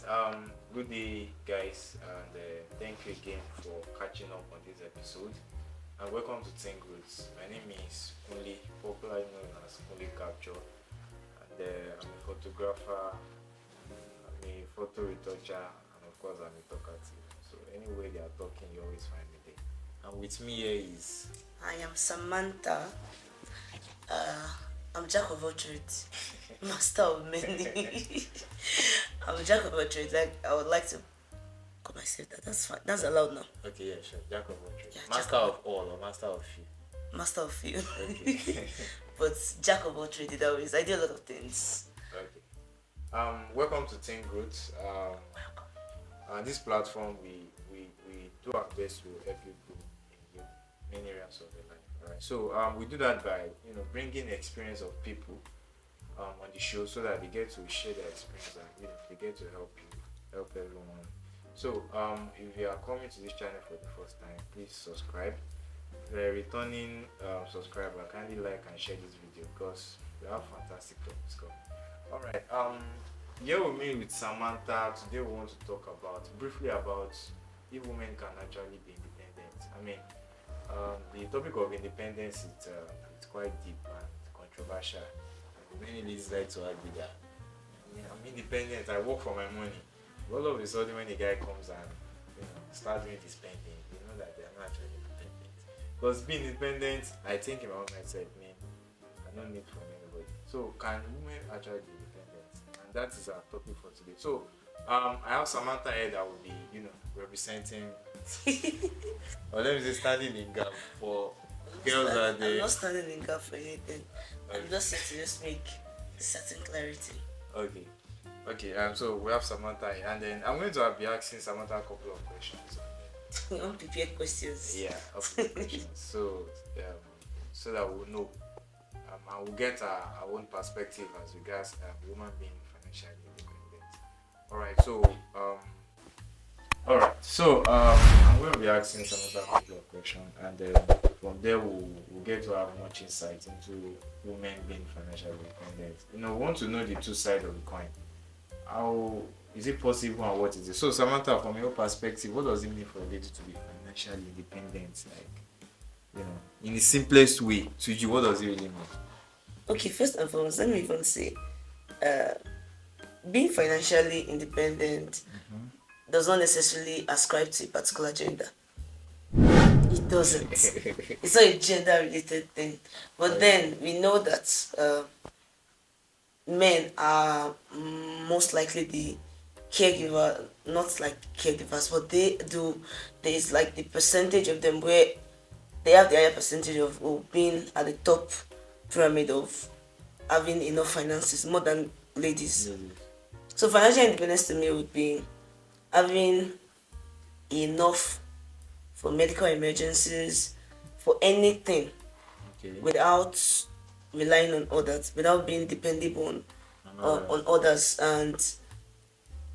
right. Good day, guys, and thank you again for catching up on this episode. And welcome to Think Roots. My name is Kunle, popularly known as Kunle Capture, and I'm a photographer, I'm a photo retoucher, and of course, I'm a talkative. So anyway they are talking, you always find me there. And with me here is I am Samantha. Uh, I'm Jack of all trades, master of many. I'm Jack of all trades. I would like to call myself that. That's fine. That's allowed now. okay, yeah, sure, Jack of all trades. Yeah, Master of all or master of few. Master of few. Okay. But Jack of all trades, always. I do a lot of things. Okay. Welcome to Think Roots. On this platform, we do our best to help you grow in many areas of your life. Alright. So we do that by bringing the experience of people on the show so that they get to share their experience and they get to help everyone. So if you are coming to this channel for the first time, please subscribe. If you're a returning subscriber, kindly like and share this video because we have fantastic topics coming. Alright, here with me with Samantha. Today we want to talk briefly about if women can actually be independent. I mean, the topic of independence it's quite deep and controversial. Many ladies like to argue that I'm independent, I work for my money. All of a sudden when a guy comes and starts doing his spending, you know that they are not actually independent. Because being independent, I think in my own mindset, I don't need from anybody. So can women actually be independent? And that is our topic for today. So I have Samantha here that will be, representing or let me say standing in gap for girls that they I'm not standing in gap for anything. I'm just here to just make certain clarity. Okay, so we have Samantha here, and then I'm going to be asking Samantha a couple of questions. Unprepared questions. Yeah, questions. So that we'll know, and we'll get our own perspective as regards women being financially independent. I'm going to be asking Samantha a couple of questions, and then from there we'll get to have much insight into women being financially independent. We want to know the two sides of the coin. How is it possible and what is it? So Samantha, from your perspective, what does it mean for a lady to be financially independent? Like, in the simplest way, to you, what does it really mean? Okay, first and foremost, let me even say, being financially independent does not necessarily ascribe to a particular gender. It doesn't. It's not a gender-related thing. But then we know that men are most likely the caregiver, not like caregivers, but there's like the percentage of them where they have the higher percentage of being at the top pyramid of having enough finances more than ladies. So financial independence to me would be having enough for medical emergencies, for anything, without relying on others, without being dependable on others, and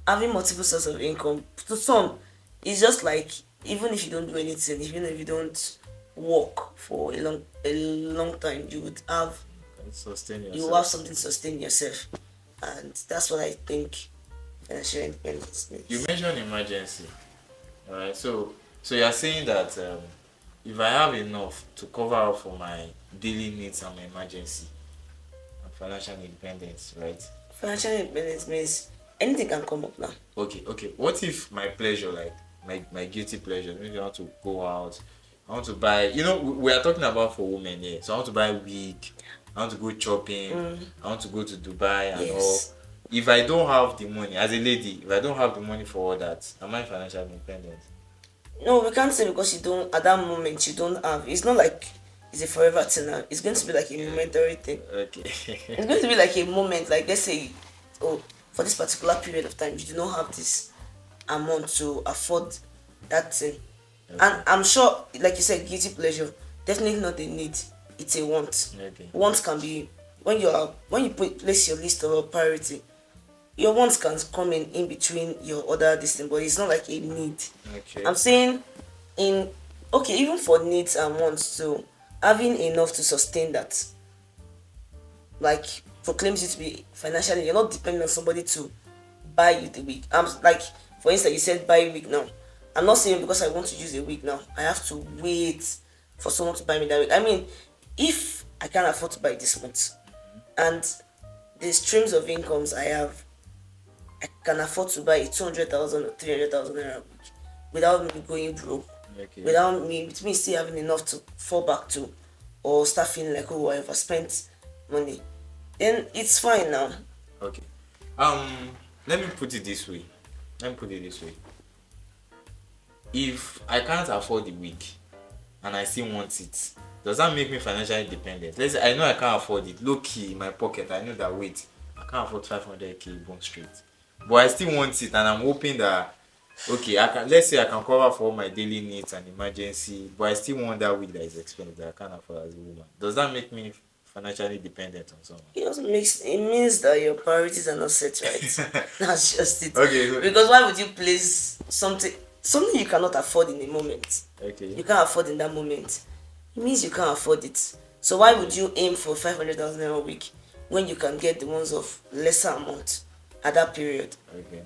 having multiple sources of income. To some, it's just like even if you don't do anything, even if you don't work for a long time, you would have something to sustain yourself, and that's what I think financial independence means. You mentioned emergency, alright. So you're saying that if I have enough to cover up for my daily needs and my emergency, I'm financial independence, right? Financial independence means anything can come up now. Okay. What if my pleasure, like my guilty pleasure, maybe I want to go out, I want to buy, we are talking about for women here. So I want to buy wig, I want to go shopping, I want to go to Dubai and all. If I don't have the money, as a lady, if I don't have the money for all that, am I financially independent? No, we can't say because you don't, at that moment, you don't have. It's not like it's a forever thing now. It's going to be like a momentary thing. Okay. It's going to be like a moment, like let's say, for this particular period of time, you do not have this amount to afford that thing. Okay. And I'm sure, like you said, guilty pleasure, definitely not a need. It's a want. Okay. Want can be when you place your list of priority. Your wants can come in between your other distance, but it's not like a need. Okay. I'm saying even for needs and wants, so having enough to sustain that, like, proclaims you to be financially, you're not depending on somebody to buy you the wig. I'm like, for instance, you said buy a wig now. I'm not saying because I want to use a wig now, I have to wait for someone to buy me that wig. I mean, if I can't afford to buy this month, and the streams of incomes I have, I can afford to buy a 200,000 or 300,000 naira wig without me going broke, Okay. without me, with me still having enough to fall back to, or start feeling like, oh, I've spent money, then it's fine now. Okay. Let me put it this way. If I can't afford the wig and I still want it, does that make me financially dependent? Let's say I know I can't afford it. Low key in my pocket, I know that wait, I can't afford 500k bone straight. But I still want it and I'm hoping that okay, I can, let's say I can cover for all my daily needs and emergency, but I still want that wig that is expensive that I can't afford as a woman. Does that make me financially dependent on someone? It means that your priorities are not set right. That's just it. Okay. So, because why would you place something you cannot afford in a moment? okay. You can't afford in that moment. It means you can't afford it. So why would you aim for 500,000 a week when you can get the ones of lesser amount at that period? Okay.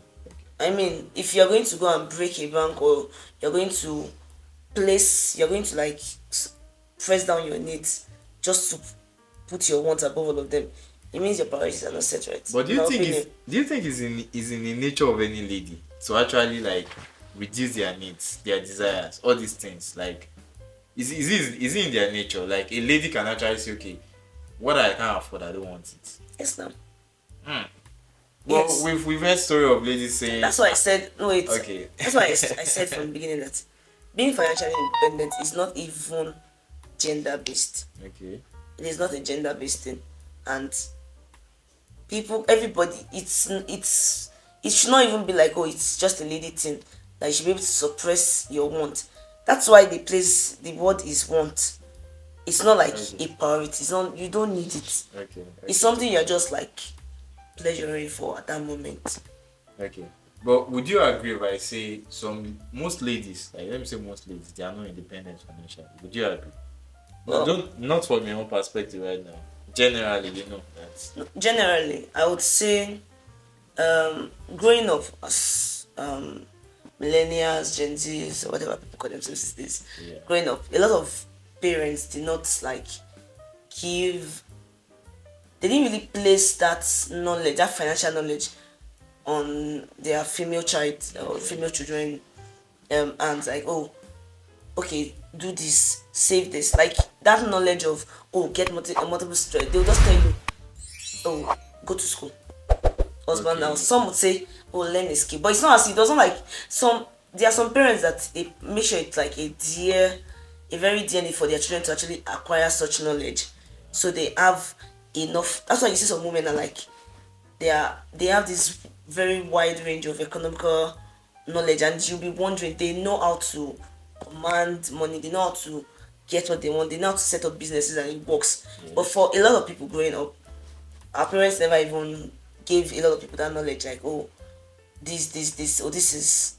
I mean, if you're going to go and break a bank, or you're going to like press down your needs just to put your wants above all of them, it means your priorities are not set right. But do you think it's in the nature of any lady to actually like reduce their needs, their desires, all these things? Like, is it in their nature? Like a lady can actually say, okay, what I can't afford, I don't want it. Yes, now. Well, yes. we've heard story of ladies saying. That's why I said no. Wait. Okay. That's why I said from the beginning that being financially independent is not even gender based. Okay. It is not a gender based thing, and everybody, it should not even be like, oh, it's just a lady thing that you should be able to suppress your want. That's why they place the word is want. It's not like a priority. It's not, you don't need it. Okay. It's something you're just like pleasuring for at that moment. Okay. But would you agree if I say most ladies, like let me say most ladies, they are not independent financially? Would you agree? Well, Not from your own perspective right now. Generally, you know that. Generally, I would say, growing up as millennials, Gen Zs, or whatever people call themselves these days, Yeah. growing up, a lot of parents did not like give. They didn't really place that knowledge, that financial knowledge, on their female child or female children, and like, oh, okay, do this, save this, like that knowledge of, oh, get multiple stress. They'll just tell you, oh, go to school, husband. Okay. Now some would say, oh, learn a skill, but it's not as it doesn't like some. There are some parents that they make sure it's like a very dear need for their children to actually acquire such knowledge, so they have enough. That's why you see some women are like, they have this very wide range of economical knowledge, and you'll be wondering, they know how to command money, they know how to get what they want, they know how to set up businesses, and it works. Yes. But for a lot of people growing up, our parents never even gave a lot of people that knowledge, like, oh, this, oh, this is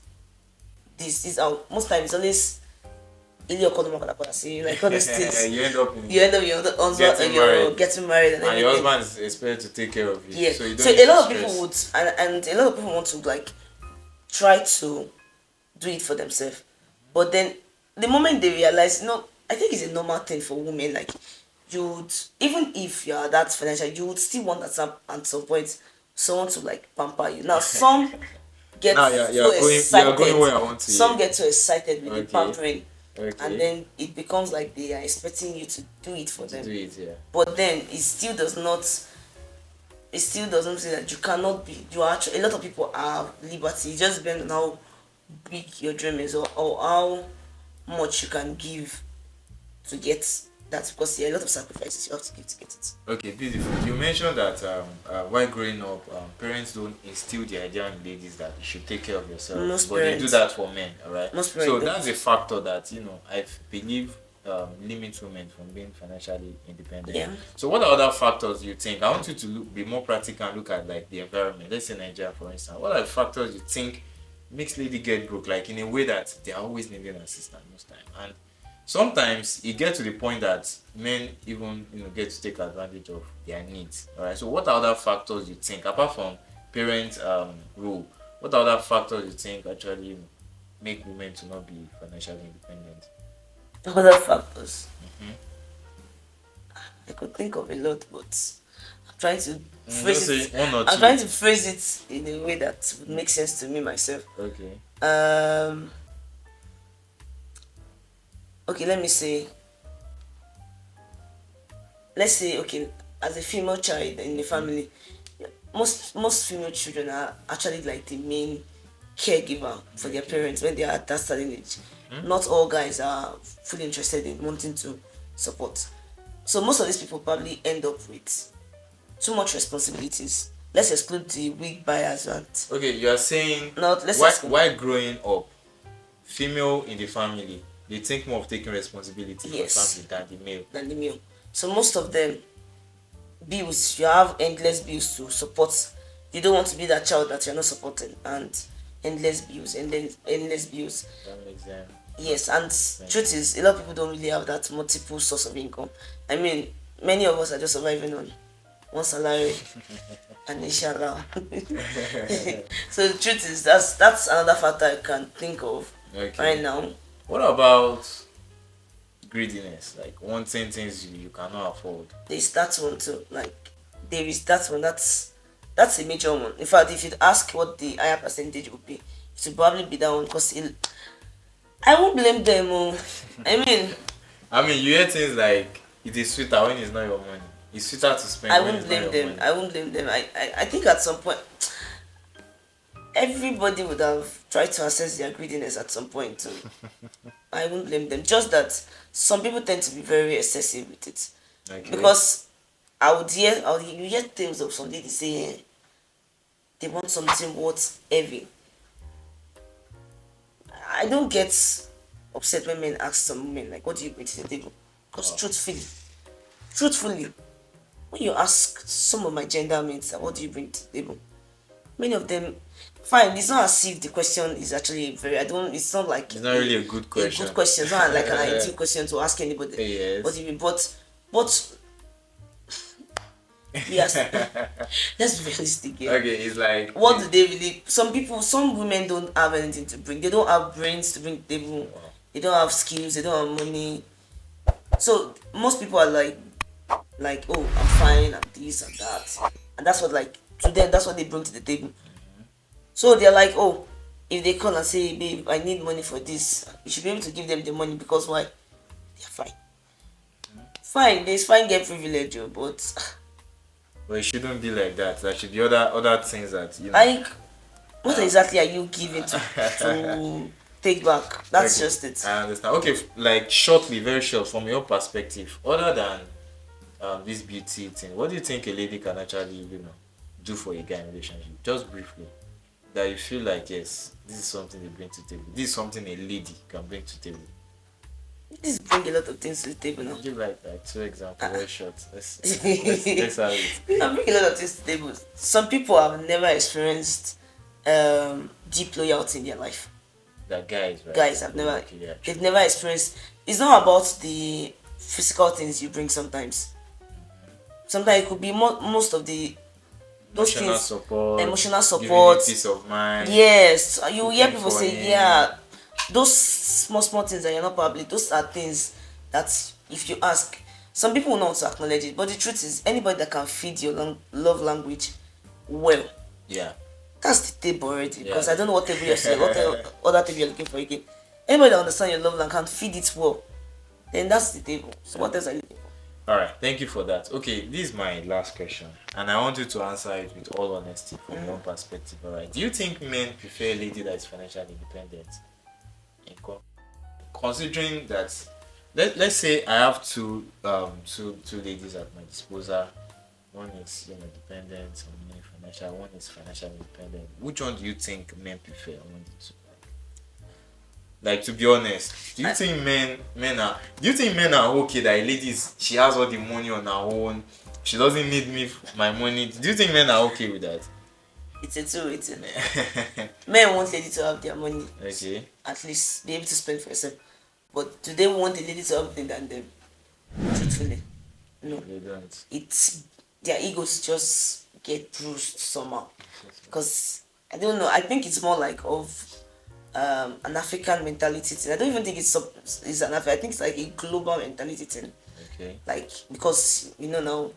this out. Most times it's always like all those things. You end up Your husband, you're getting married, and your everything. husband is expected to take care of you. Yeah. So, you don't So need a to lot of stress. people would, and a lot of people want to like try to do it for themselves, but then the moment they realize, I think it's a normal thing for women. Like, you would, even if you are that financial, you would still want at some point someone to like pamper you. Now some get Now so excited. you're going where I want to. Some get so excited with the Okay. pampering, Okay. and then it becomes like they are expecting you to do it for them. Do it, yeah. But then it still doesn't say that you cannot be. You are actually, a lot of people have liberty. It just depends on how big your dream is, or how much you can give to get that, because there are a lot of sacrifices you have to give to get it. Okay, beautiful. You mentioned that while growing up, parents don't instill the idea on ladies that you should take care of yourself, Most but parents. they do that for men, alright? Most So parents that's a factor that I believe limits women from being financially independent. Yeah. So what are other factors you think? I want you to be more practical and look at like the environment. Let's say Nigeria, for instance. What are the factors you think makes lady get broke, like in a way that they are always needing assistance most time? And sometimes it gets to the point that men even get to take advantage of their needs. Alright. So what are other factors you think, apart from parent role, what other factors you think actually make women to not be financially independent? Other factors. Mm-hmm. I could think of a lot, but I'm trying to Just phrase say it. one or I'm two. trying to phrase it in a way that would make sense to me myself. Okay. Um. Okay, let me say. Let's say, okay, as a female child in the family, most female children are actually like the main caregiver for their parents when they are at that certain age. Not all guys are fully interested in wanting to support. So most of these people probably end up with too much responsibilities. Let's exclude the weak bias and Okay, you are saying not let's why exclude. why growing up, female in the family, they think more of taking responsibility for Yes, family than the male. than the male. So most of them bills, you have endless bills to support. You don't want to be that child that you're not supporting, and endless bills and then endless bills. That makes them. Yes, and truth is a lot of people don't really have that multiple source of income. I mean, many of us are just surviving on one salary and inshallah. So the truth is that's another factor I can think of right now. What about greediness, like wanting things you cannot afford? There's that one too. Like there is that one. That's a major one. In fact, if you'd ask what the higher percentage would be, it would probably be that one because I won't blame them. I mean, you hear things like it is sweeter when it's not your money. It's sweeter to spend. I when won't it's not blame your them. money. I won't blame them. I think at some point everybody would have tried to assess their greediness at some point too. I won't blame them. Just that some people tend to be very excessive with it. Okay. Because you hear things of somebody they say they want something worth heavy. I don't get upset when men ask some women like, "What do you bring to the table?" Because truthfully, when you ask some of my gender mates, "What do you bring to the table?" Many of them, fine. It's not as if the question is actually very. I don't. It's not like it's not really a good question. A good question. It's not like an ideal question to ask anybody. Yes. What do you mean? But yes, let's be realistic here. Okay, it's like What do they really? Some women don't have anything to bring. They don't have brains to bring to the table. Wow. They don't have skills. They don't have money. So most people are like, oh, I'm fine. I'm this and that, and that's what like to them. That's what they bring to the table. So they're like, oh, if they call and say, babe, I need money for this, you should be able to give them the money because why? They're fine. Fine, there's fine get privilege, but it shouldn't be like that. There should be other things that you know. like, what exactly are you giving to take back? That's Okay, just it. I understand. Okay, like shortly, very short, from your perspective, other than this beauty thing, what do you think a lady can actually, do for a guy in a relationship? Just briefly, that you feel like yes, this is something they bring to the table. This is something a lady can bring to the table. This bring a lot of things to the table now. Give like 2 examples, very short. Let's have it. I bring a lot of things to the table. Some people have never experienced deep loyalty in their life. That guys, right? Guys have never, Okay, yeah, they've never experienced. It's not about the physical things you bring. Sometimes it could be most of the those emotional things. support, Emotional giving you support. peace of mind. Yes, you hear cooking people for say, him. yeah, those small things that you're not public. Those are things that if you ask, some people will not want to acknowledge it. But the truth is, anybody that can feed your love language well, Yeah. that's the table already. Because Yeah. I don't know what table you're saying, what other table you're looking for again. Anybody that understands your love language can feed it well, then that's the table. So what else are you looking for? All right, thank you for that. Okay, this is my last question, and I want you to answer it with all honesty from your perspective. All right, do you think men prefer a lady that is financially independent? Considering that, let's say I have two ladies at my disposal. One is dependent on me financial. One is financially independent. Which one do you think men prefer among the two? Like to be honest, do you think men are okay that a lady she has all the money on her own, she doesn't need my money? Do you think men are okay with that? It's a two-way. Men want lady to have their money. Okay. At least be able to spend for yourself. But do they want a lady to have more than them? Truthfully, no. They don't. It's their egos just get bruised somehow. Because I don't know, I think it's more like of an African mentality thing. I don't even think it's an African. I think it's like a global mentality thing. Okay. Like because now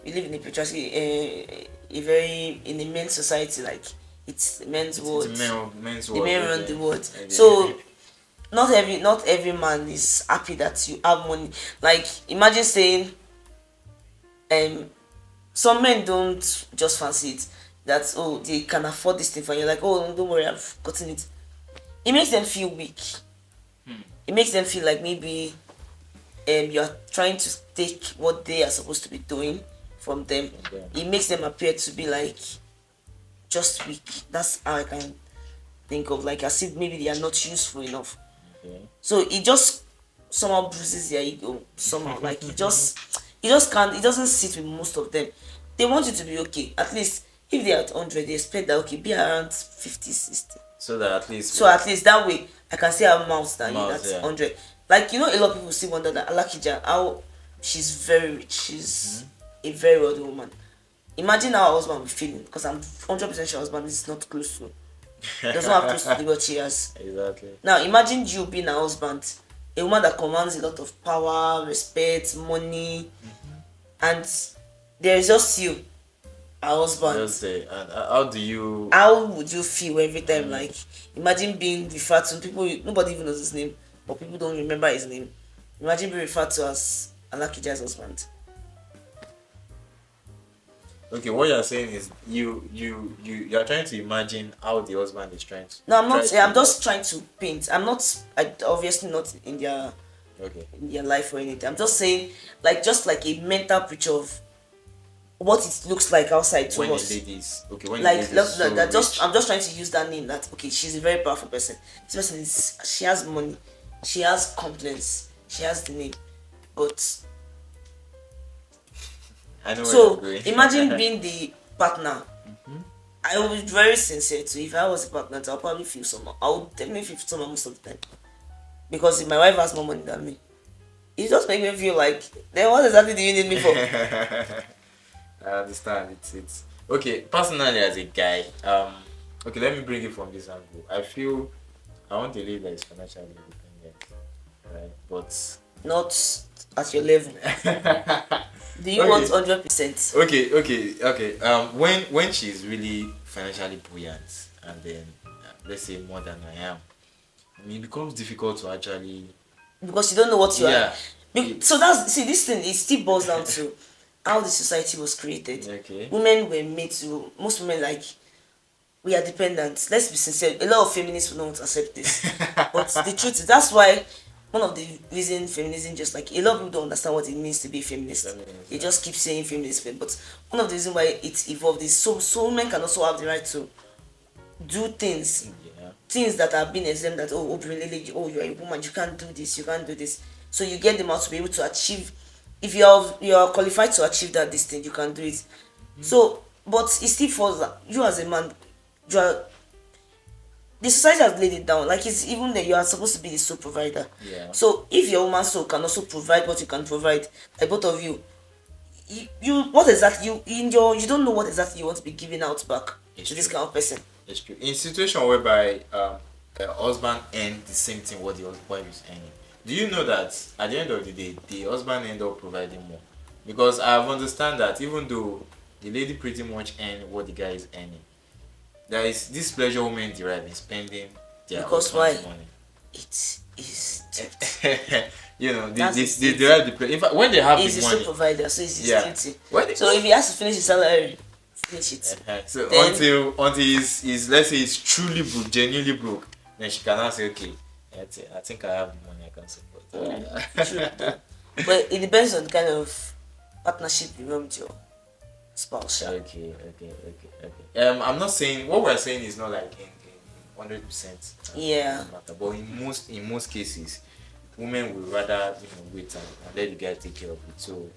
we live in a patriarchy, a very in a men's society. Like it's men's world. Men's the world. men run Okay. the world. Okay. So not every man is happy that you have money. Like imagine saying, some men don't just fancy it that they can afford this thing for you. Like don't worry, I've gotten it. It makes them feel weak. It makes them feel like maybe you're trying to take what they are supposed to be doing from them. Okay. It makes them appear to be like just weak. That's how I can think of, like as if maybe they are not useful enough. Okay. So it just somehow bruises their ego somehow. Like it can't, it doesn't sit with most of them. They want you to be okay. At least if they're at 100, they expect that okay, be around 50, 60. So that at least. So at least that way I can see how mouths than you that's yeah. 100. Like a lot of people still wonder that Alakija, how she's very rich. She's a very wealthy woman. Imagine how her husband will be feeling, because I'm 100% sure her husband is not close to, does not have close to the wealth she has. Exactly. Now imagine you being a husband, a woman that commands a lot of power, respect, money, and there is just you, her husband. Just say, and how would you feel every time? Like imagine being referred to people, nobody even knows his name, or people don't remember his name. Imagine being referred to as Alakija's husband. Okay, what you're saying is you're trying to imagine how the husband is trying to. No, I'm not. I'm just trying to paint. Obviously not in their life or anything. I'm just saying, just like a mental picture of what it looks like outside to when us. the ladies, okay, when Like the ladies I'm just trying to use that name. That okay, she's a very powerful person. This person she has money, she has confidence, she has the name, but. I know. So imagine being the partner. I would be very sincere too. If I was a partner, I'll probably feel somehow. I would definitely feel somehow most of the time. Because if my wife has more money than me, it just makes me feel like, then what exactly do you need me for? I understand. It's okay. Personally, as a guy, okay, let me bring it from this angle. I feel I want a lady that is financially independent, right? But not at your level. Do you want 100%? Okay. When she's really financially buoyant, and then let's say more than I am, I mean, it becomes difficult to actually, because you don't know what you are. So this thing, it still boils down to how the society was created. Okay. Women were made to, most women, like, we are dependent. Let's be sincere. A lot of feminists will not accept this, but the truth is, that's why one of the reasons feminism, just like a lot of people don't understand what it means to be a feminist. They just keep saying feminist, but one of the reasons why it evolved is so women can also have the right to do things that are being exempt, that you're a woman, you can't do this. So you get them out to be able to achieve. If you are qualified to achieve this thing, you can do it. So, but it still falls that you as a man, the society has laid it down. Like, it's even that you are supposed to be the sole provider. Yeah. So if your woman soul can also provide what you can provide, like both of you, you what exactly you don't know what exactly you want to be giving out back to this kind of person. It's true. In situation whereby a husband earns the same thing what the wife is earning, do you know that at the end of the day the husband end up providing more? Because I understand that even though the lady pretty much earn what the guy is earning, there is this pleasure women derive in spending their husband's money. It is they derive the pleasure. In fact, when they have the money, he's the provider, so it's his duty. So if he has to finish his salary, finish it. So then, until he's let's say he's truly broke, genuinely broke, then she can now say, okay, I think I have the money, I can support. True. But it depends on the kind of partnership you run with your spouse. Okay. I'm not saying what we're saying is not like in 100%. Yeah. Matter, but in most cases, women would rather wait and let the guy take care of it. So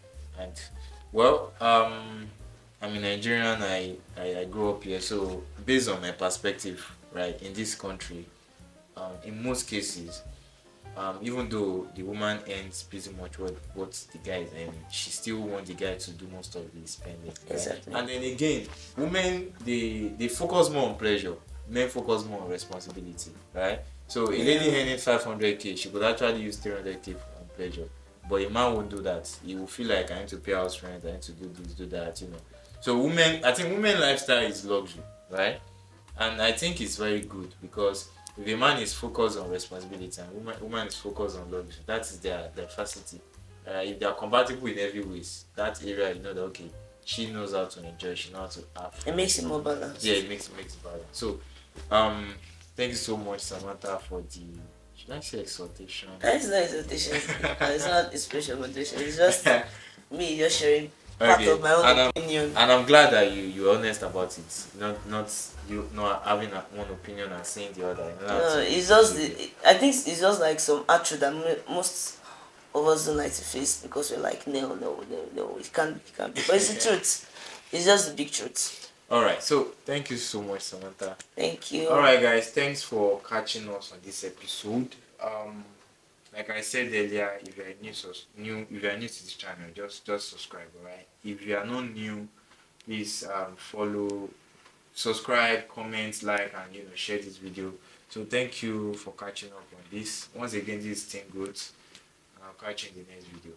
I'm a Nigerian. I grew up here, so based on my perspective, right, in this country, in most cases, even though the woman earns pretty much what the guy is earning, she still wants the guy to do most of the spending. Right? Exactly. And then again, women they focus more on pleasure, men focus more on responsibility, right? So a lady earning 500k, she could actually use 300k on pleasure, but a man won't do that. He will feel like I need to pay house rent, I need to do this, do that, you know. So I think women lifestyle is luxury, right? And I think it's very good because if a man is focused on responsibility and woman is focused on luxury, that is their facility. If they are compatible in every ways, that area, you know that okay, she knows how to enjoy, she knows how to have fun. It makes it more balanced. Yeah, it makes it balanced. So, thank you so much, Samantha, for the, should I say exhortation? It's not exhortation. It's not a special motivation. It's just me just sharing part of my own opinion. And I'm glad that you're honest about it. Not you not having one opinion and saying the other. You know, No, it's just I think it's just like some attribute that most of us don't like to face because we're like no, it can't be. But it's the truth. It's just the big truth. Alright, so thank you so much, Samantha. Thank you. Alright guys, thanks for catching us on this episode. Like I said earlier, if you are new to this channel, just subscribe, alright? If you are not new, please follow, subscribe, comment, like, and share this video. So thank you for catching up on this. Once again, this is Team Growth, and I'll catch you in the next video.